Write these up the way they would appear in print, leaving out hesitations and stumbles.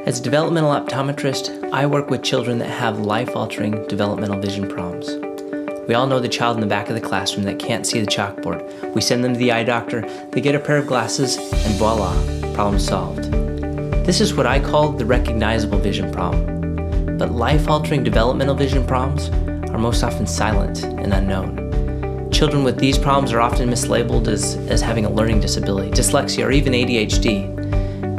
As a developmental optometrist, I work with children that have life-altering developmental vision problems. We all know the child in the back of the classroom that can't see the chalkboard. We send them to the eye doctor, they get a pair of glasses, and voila, problem solved. This is what I call the recognizable vision problem. But life-altering developmental vision problems are most often silent and unknown. Children with these problems are often mislabeled as having a learning disability, dyslexia, or even ADHD.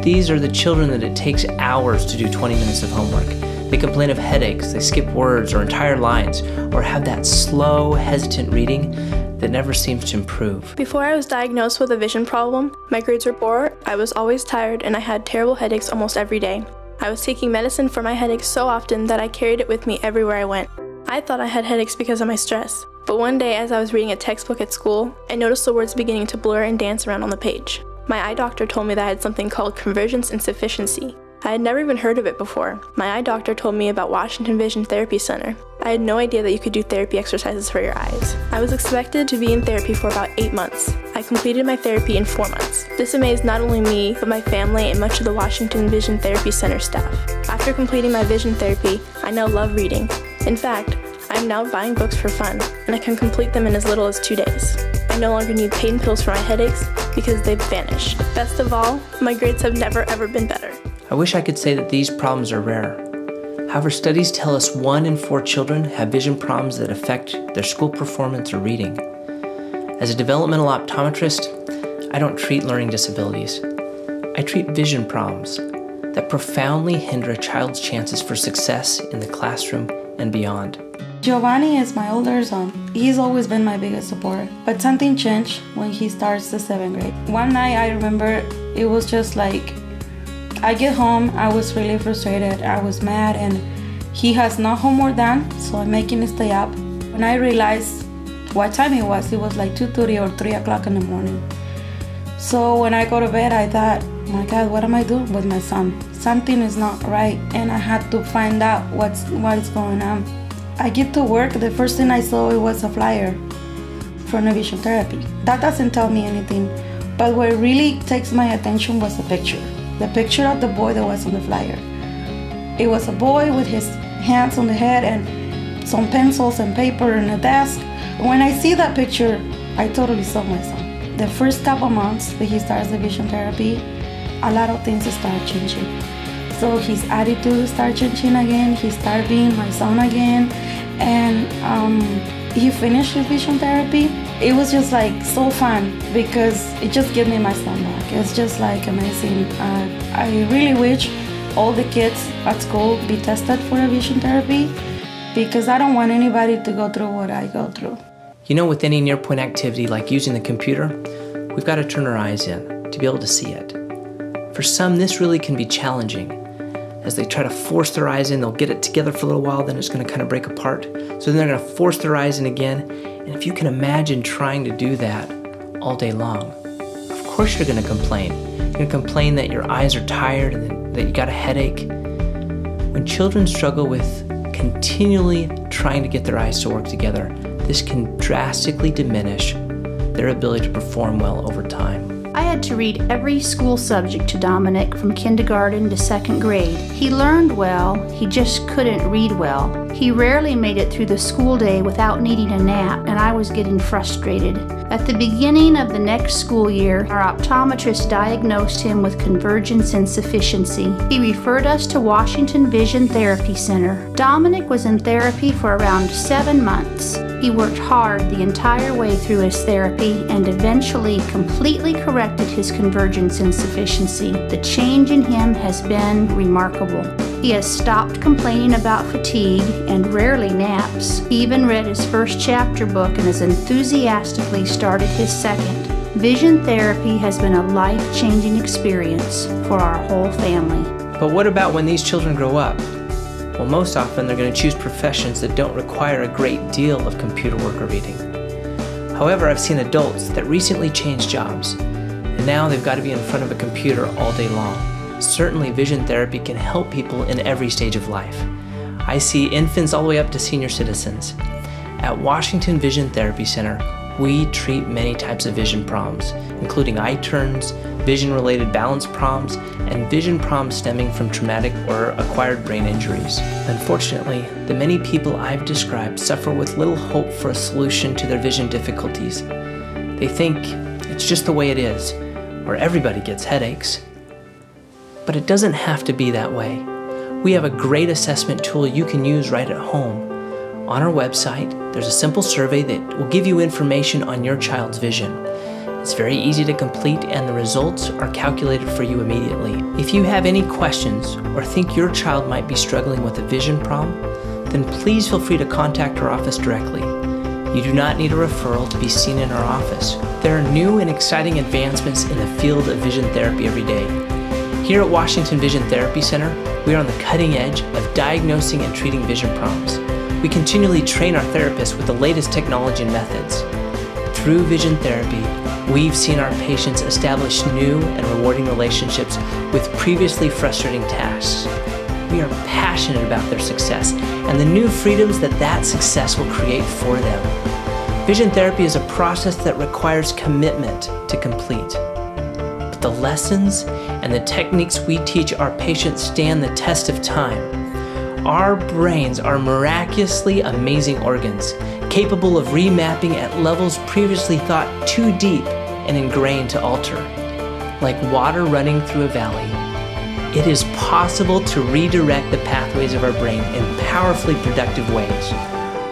These are the children that it takes hours to do 20 minutes of homework. They complain of headaches, they skip words or entire lines, or have that slow, hesitant reading that never seems to improve. Before I was diagnosed with a vision problem, my grades were poor, I was always tired, and I had terrible headaches almost every day. I was taking medicine for my headaches so often that I carried it with me everywhere I went. I thought I had headaches because of my stress, but one day as I was reading a textbook at school, I noticed the words beginning to blur and dance around on the page. My eye doctor told me that I had something called convergence insufficiency. I had never even heard of it before. My eye doctor told me about Washington Vision Therapy Center. I had no idea that you could do therapy exercises for your eyes. I was expected to be in therapy for about 8 months. I completed my therapy in 4 months. This amazed not only me, but my family and much of the Washington Vision Therapy Center staff. After completing my vision therapy, I now love reading. In fact, I am now buying books for fun, and I can complete them in as little as 2 days. I no longer need pain pills for my headaches because they've vanished. Best of all, my grades have never ever been better. I wish I could say that these problems are rare. However, studies tell us 1 in 4 children have vision problems that affect their school performance or reading. As a developmental optometrist, I don't treat learning disabilities. I treat vision problems that profoundly hinder a child's chances for success in the classroom and beyond. Giovanni is my older son. He's always been my biggest support, but something changed when he starts the 7th grade. One night I remember it was just like, I get home, I was really frustrated, I was mad, and he has no homework done, so I'm making him stay up. When I realized what time it was like 2:30 or 3 o'clock in the morning. So when I go to bed, I thought, my God, what am I doing with my son? Something is not right, and I had to find out what is going on. I get to work, the first thing I saw it was a flyer for vision therapy. That doesn't tell me anything, but what really takes my attention was the picture. The picture of the boy that was on the flyer. It was a boy with his hands on the head and some pencils and paper and a desk. When I see that picture, I totally saw my son. The first couple months that he starts the vision therapy, a lot of things start changing. So his attitude started changing again, he started being my son again, and he finished his vision therapy. It was just like so fun because it just gave me my son back. It's just like amazing. I really wish all the kids at school be tested for a vision therapy because I don't want anybody to go through what I go through. You know, with any near-point activity like using the computer, we've got to turn our eyes in to be able to see it. For some, this really can be challenging. As they try to force their eyes in, they'll get it together for a little while, then it's going to kind of break apart. So then they're going to force their eyes in again. And if you can imagine trying to do that all day long, of course you're going to complain. You're going to complain that your eyes are tired and that you got a headache. When children struggle with continually trying to get their eyes to work together, this can drastically diminish their ability to perform well over time. I had to read every school subject to Dominick from kindergarten to 2nd grade. He learned well, he just couldn't read well. He rarely made it through the school day without needing a nap, and I was getting frustrated. At the beginning of the next school year, our optometrist diagnosed him with convergence insufficiency. He referred us to Washington Vision Therapy Center. Dominick was in therapy for around 7 months. He worked hard the entire way through his therapy and eventually completely corrected his convergence insufficiency. The change in him has been remarkable. He has stopped complaining about fatigue and rarely naps. He even read his first chapter book and has enthusiastically started his second. Vision therapy has been a life-changing experience for our whole family. But what about when these children grow up? Well, most often they're going to choose professions that don't require a great deal of computer work or reading. However, I've seen adults that recently changed jobs, and now they've got to be in front of a computer all day long. Certainly, vision therapy can help people in every stage of life. I see infants all the way up to senior citizens. At Washington Vision Therapy Center, We treat many types of vision problems, including eye turns, vision-related balance problems, and vision problems stemming from traumatic or acquired brain injuries. Unfortunately, the many people I've described suffer with little hope for a solution to their vision difficulties. They think it's just the way it is, or everybody gets headaches. But it doesn't have to be that way. We have a great assessment tool you can use right at home. On our website, there's a simple survey that will give you information on your child's vision. It's very easy to complete and the results are calculated for you immediately. If you have any questions or think your child might be struggling with a vision problem, then please feel free to contact our office directly. You do not need a referral to be seen in our office. There are new and exciting advancements in the field of vision therapy every day. Here at Washington Vision Therapy Center, we are on the cutting edge of diagnosing and treating vision problems. We continually train our therapists with the latest technology and methods. Through vision therapy, we've seen our patients establish new and rewarding relationships with previously frustrating tasks. We are passionate about their success and the new freedoms that success will create for them. Vision therapy is a process that requires commitment to complete. But the lessons and the techniques we teach our patients stand the test of time. Our brains are miraculously amazing organs, capable of remapping at levels previously thought too deep and ingrained to alter. Like water running through a valley, it is possible to redirect the pathways of our brain in powerfully productive ways.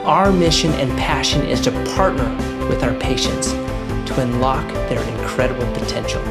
Our mission and passion is to partner with our patients to unlock their incredible potential.